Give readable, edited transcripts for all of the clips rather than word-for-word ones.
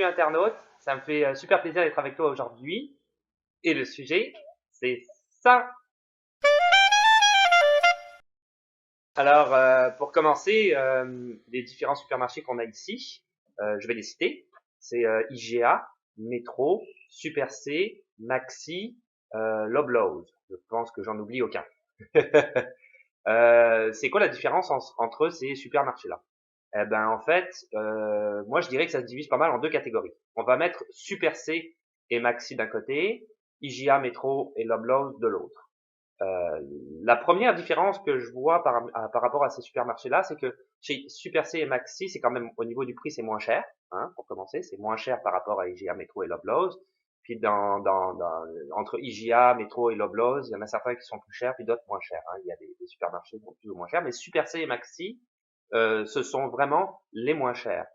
internaute, ça me fait super plaisir d'être avec toi aujourd'hui. Et le sujet, c'est ça. Alors, pour commencer, les différents supermarchés qu'on a ici, je vais les citer. C'est IGA, Métro, Super C, Maxi, Loblaws. Je pense que j'en oublie aucun. C'est quoi la différence entre ces supermarchés-là? Eh ben en fait, moi je dirais que ça se divise pas mal en deux catégories. On va mettre Super C et Maxi d'un côté, IGA, Métro et Loblaws de l'autre. Euh, la première différence que je vois par rapport à ces supermarchés-là, c'est que chez Super C et Maxi, c'est quand même au niveau du prix, c'est moins cher, hein, pour commencer, c'est moins cher par rapport à IGA, Métro et Loblaws. Puis entre IGA, Métro et Loblaws, il y en a certains qui sont plus chers, puis d'autres moins chers. Hein. Il y a des supermarchés qui sont plus ou moins chers, mais Super C et Maxi, ce sont vraiment les moins chers.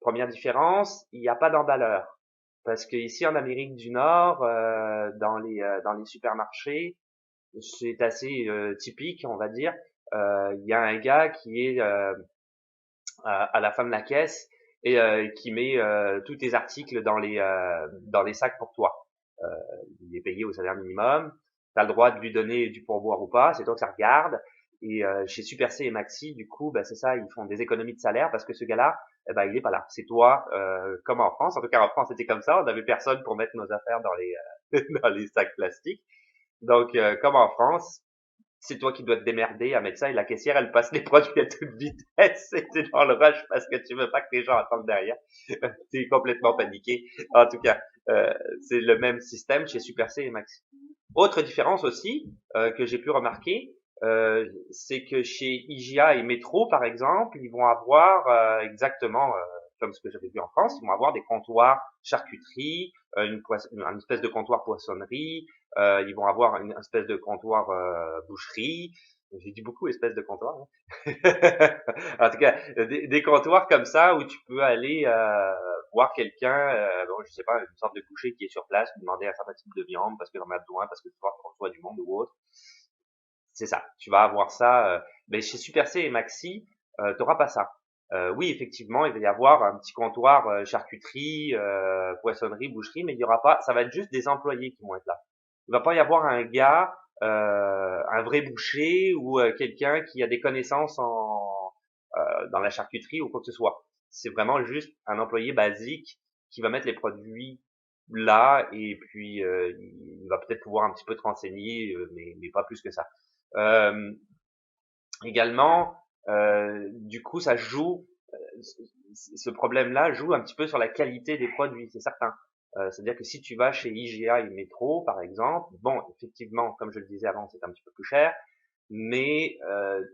Première différence, il n'y a pas d'emballeur. Parce que ici en Amérique du Nord, dans les supermarchés, c'est assez typique, on va dire. Il y a un gars qui est à la fin de la caisse et qui met tous tes articles dans les sacs pour toi. Euh, il est payé au salaire minimum. Tu as le droit de lui donner du pourboire ou pas, c'est toi que ça regarde. Et chez Super C et Maxi, du coup, bah, c'est ça, ils font des économies de salaire parce que ce gars-là, eh ben, il est pas là. C'est toi, comme en France. En tout cas, en France, c'était comme ça. On n'avait personne pour mettre nos affaires dans les dans les sacs plastiques. Donc, comme en France, c'est toi qui dois te démerder à mettre ça et la caissière, elle passe les produits à toute vitesse et t'es dans le rush parce que tu veux pas que les gens attendent derrière. T'es complètement paniqué. En tout cas, c'est le même système chez Super C et Maxi. Autre différence aussi que j'ai pu remarquer, c'est que chez IGA et Métro, par exemple, ils vont avoir exactement comme ce que j'avais vu en France, ils vont avoir des comptoirs charcuterie, une espèce de comptoir poissonnerie, ils vont avoir une espèce de comptoir boucherie. J'ai dit beaucoup espèce de comptoir. Hein. En tout cas, des comptoirs comme ça où tu peux aller voir quelqu'un, bon, je sais pas, une sorte de boucher qui est sur place, lui demander un certain type de viande parce qu'il en a besoin, parce que tu reçois du monde ou autre. C'est ça. Tu vas avoir ça. Mais chez Super C et Maxi, tu n'auras pas ça. Oui, effectivement, il va y avoir un petit comptoir charcuterie, poissonnerie, boucherie, mais il y aura pas. Ça va être juste des employés qui vont être là. Il va pas y avoir un gars, un vrai boucher ou quelqu'un qui a des connaissances dans la charcuterie ou quoi que ce soit. C'est vraiment juste un employé basique qui va mettre les produits là et puis il va peut-être pouvoir un petit peu te renseigner, mais pas plus que ça. Euh, Également, du coup, ça joue, ce problème-là joue un petit peu sur la qualité des produits, c'est certain. C'est-à-dire que si tu vas chez IGA et Métro, par exemple, bon, effectivement, comme je le disais avant, c'est un petit peu plus cher, mais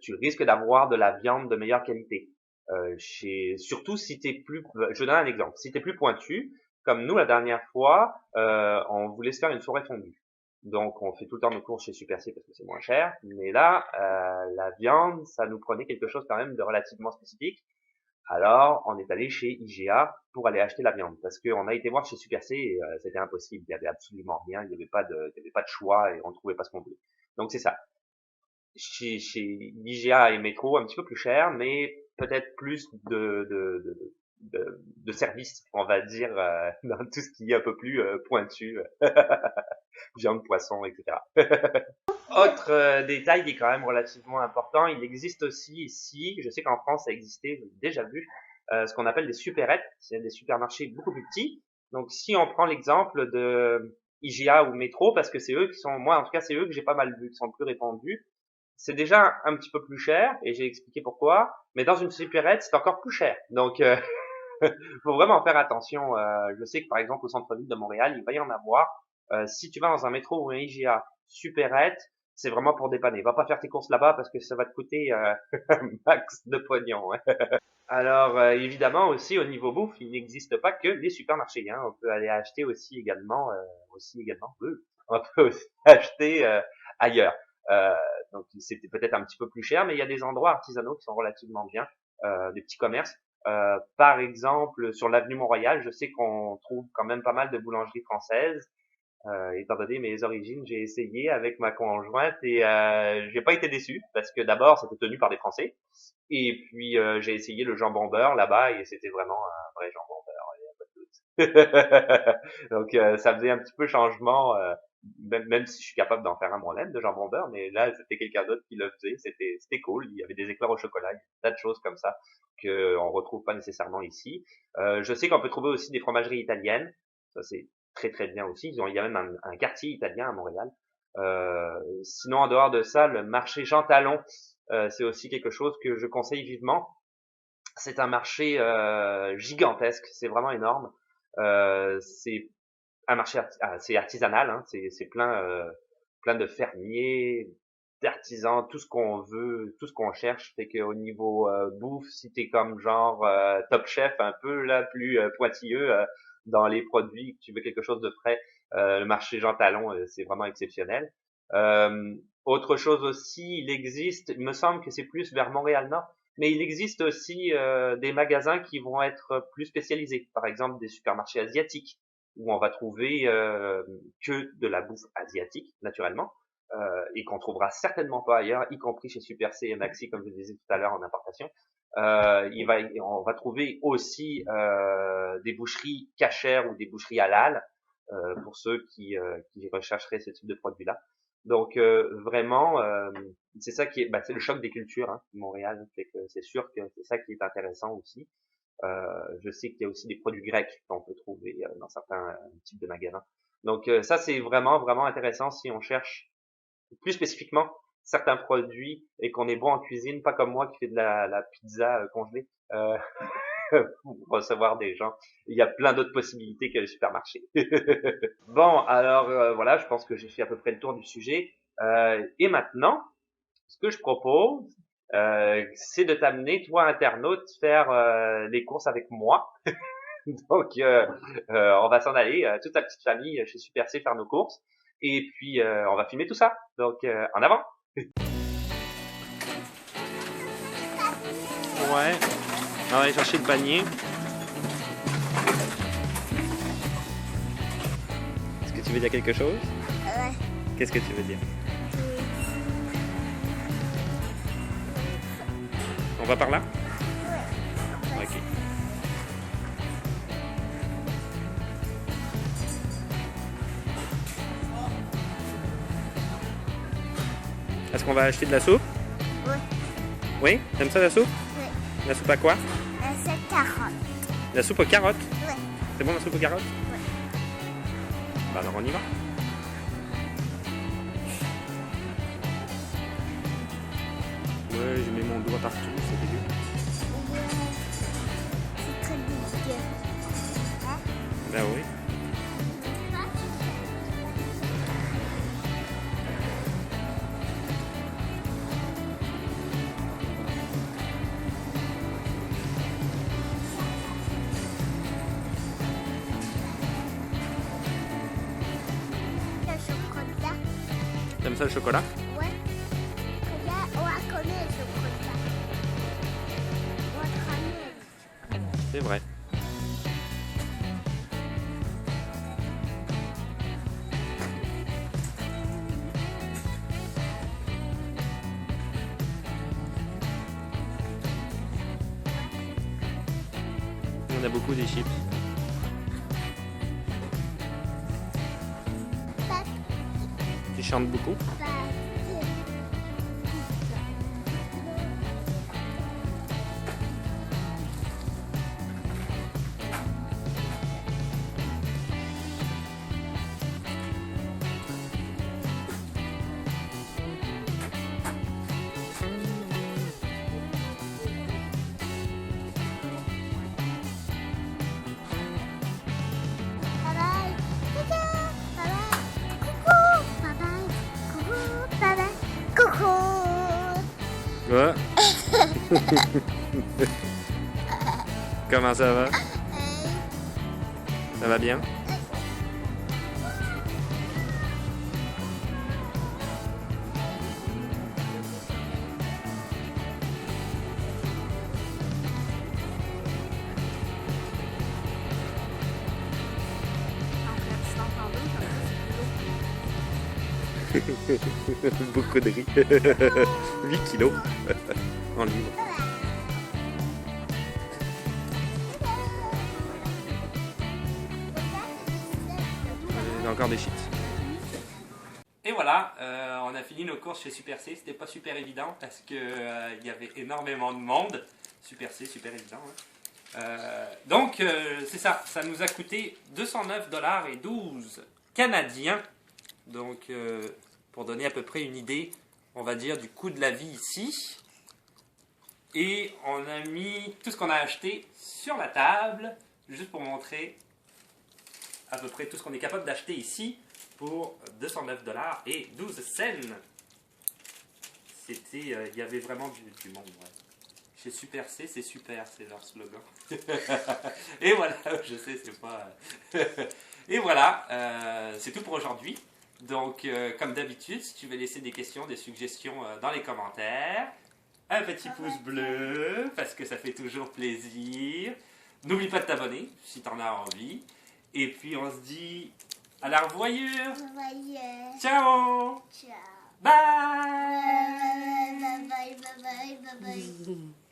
tu risques d'avoir de la viande de meilleure qualité. Surtout si t'es plus, je donne un exemple, si t'es plus pointu, comme nous la dernière fois, on voulait se faire une soirée fondue. Donc on fait tout le temps nos courses chez Super C parce que c'est moins cher, mais là, la viande, ça nous prenait quelque chose quand même de relativement spécifique. Alors on est allé chez IGA pour aller acheter la viande parce qu'on a été voir chez Super C et c'était impossible, il y avait absolument rien, il y avait pas de choix et on ne trouvait pas ce qu'on voulait. Donc c'est ça chez IGA et Métro un petit peu plus cher, mais peut-être plus de services, on va dire, dans tout ce qui est un peu plus pointu, viande, poisson, etc. Autre détail qui est quand même relativement important, il existe aussi ici, je sais qu'en France ça existait, je l'ai déjà vu, ce qu'on appelle des supérettes, c'est des supermarchés beaucoup plus petits. Donc si on prend l'exemple de IGA ou Métro, parce que c'est eux qui sont, moi en tout cas c'est eux que j'ai pas mal vu, qui sont le plus répandus, c'est déjà un petit peu plus cher, et j'ai expliqué pourquoi, mais dans une supérette, c'est encore plus cher. Donc, faut vraiment faire attention. Je sais que par exemple au centre-ville de Montréal, il va y en avoir. Si tu vas dans un métro ou un IGA supérette, c'est vraiment pour dépanner. Va pas faire tes courses là-bas parce que ça va te coûter un max de pognon. Hein. Alors évidemment aussi au niveau bouffe, il n'existe pas que les supermarchés. Hein. On peut aller acheter aussi également, on peut aussi acheter ailleurs. Euh, donc c'était peut-être un petit peu plus cher, mais il y a des endroits artisanaux qui sont relativement bien, des petits commerces. Par exemple, sur l'avenue Mont-Royal, je sais qu'on trouve quand même pas mal de boulangeries françaises. Étant donné mes origines, j'ai essayé avec ma conjointe et j'ai pas été déçu parce que d'abord c'était tenu par des Français et puis j'ai essayé le jambon beurre là-bas et c'était vraiment un vrai jambon beurre. Donc ça faisait un petit peu changement, même si je suis capable d'en faire un moi-même de jambon beurre, mais là c'était quelqu'un d'autre qui le faisait, c'était cool. Il y avait des éclairs au chocolat, il y a des tas de choses comme ça que on retrouve pas nécessairement ici. Je sais qu'on peut trouver aussi des fromageries italiennes, ça c'est très très bien aussi. Il y a même un quartier italien à Montréal. Sinon en dehors de ça, le marché Jean Talon, c'est aussi quelque chose que je conseille vivement. C'est un marché gigantesque, c'est vraiment énorme. C'est un marché c'est artisanal, hein, c'est plein de fermiers, d'artisans, tout ce qu'on veut, tout ce qu'on cherche. Fait qu'au niveau bouffe, si t'es comme genre Top Chef un peu là, plus pointilleux dans les produits, que tu veux quelque chose de frais, le marché Jean Talon, c'est vraiment exceptionnel. Autre chose aussi, il existe, il me semble que c'est plus vers Montréal-Nord, mais il existe aussi des magasins qui vont être plus spécialisés. Par exemple, des supermarchés asiatiques où on va trouver que de la bouffe asiatique, naturellement, et qu'on trouvera certainement pas ailleurs, y compris chez Super C et Maxi, comme je le disais tout à l'heure en importation. On va trouver aussi des boucheries cachères ou des boucheries halal pour ceux qui rechercheraient ce type de produit-là. Donc vraiment, c'est ça qui est, c'est le choc des cultures, hein, Montréal. Fait que c'est sûr que c'est ça qui est intéressant aussi. Je sais qu'il y a aussi des produits grecs qu'on peut trouver dans certains types de magasins. Donc ça c'est vraiment vraiment intéressant si on cherche plus spécifiquement certains produits et qu'on est bon en cuisine, pas comme moi qui fais de la pizza congelée pour recevoir des gens. Il y a plein d'autres possibilités que le supermarché. Bon, alors voilà, je pense que j'ai fait à peu près le tour du sujet. Et maintenant, ce que je propose, c'est de t'amener, toi internaute, faire les courses avec moi. Donc, on va s'en aller, toute la petite famille chez Super C faire nos courses. Et puis, on va filmer tout ça. Donc, en avant. Ouais, on va aller chercher le panier. Est-ce que tu veux dire quelque chose? Ouais. Qu'est-ce que tu veux dire? On va par là? Ouais. Ok. Est-ce qu'on va acheter de la soupe? Ouais. Oui? T'aimes ça la soupe? Ouais. La soupe à quoi? C'est carotte. La soupe aux carottes? Ouais. C'est bon la soupe aux carottes? Ouais. Bah alors on y va. Ouais, j'ai mis mon doigt partout, c'est dégueu. Ouais. C'est très dégueu. Hein? Bah oui. Le chocolat. T'aimes ça le chocolat? Ouais. Regarde, on va connaître le chocolat. On va connaître. C'est vrai. On a beaucoup des chips. Tu chantes beaucoup? Ouais. Comment ça va? Ça va bien? Beaucoup de riz. 8 kilos en livres. encore des cheats. Et voilà, on a fini nos courses chez Super C. C'était pas super évident parce que il y avait énormément de monde. Super C, super évident. Donc c'est ça, ça nous a coûté 209,12 canadiens. Donc pour donner à peu près une idée, on va dire, du coût de la vie ici. Et on a mis tout ce qu'on a acheté sur la table, juste pour montrer à peu près tout ce qu'on est capable d'acheter ici pour 209,12 $. C'était, il y avait vraiment du monde. Ouais. Chez Super C, c'est super, c'est leur slogan. Et voilà, je sais, c'est pas... Et voilà, c'est tout pour aujourd'hui. Donc, comme d'habitude, si tu veux laisser des questions, des suggestions dans les commentaires, un petit pouce bleu, parce que ça fait toujours plaisir. N'oublie pas de t'abonner, si tu en as envie. Et puis, on se dit à la revoyure. Ciao. Ciao. Bye. Bye bye bye bye bye bye.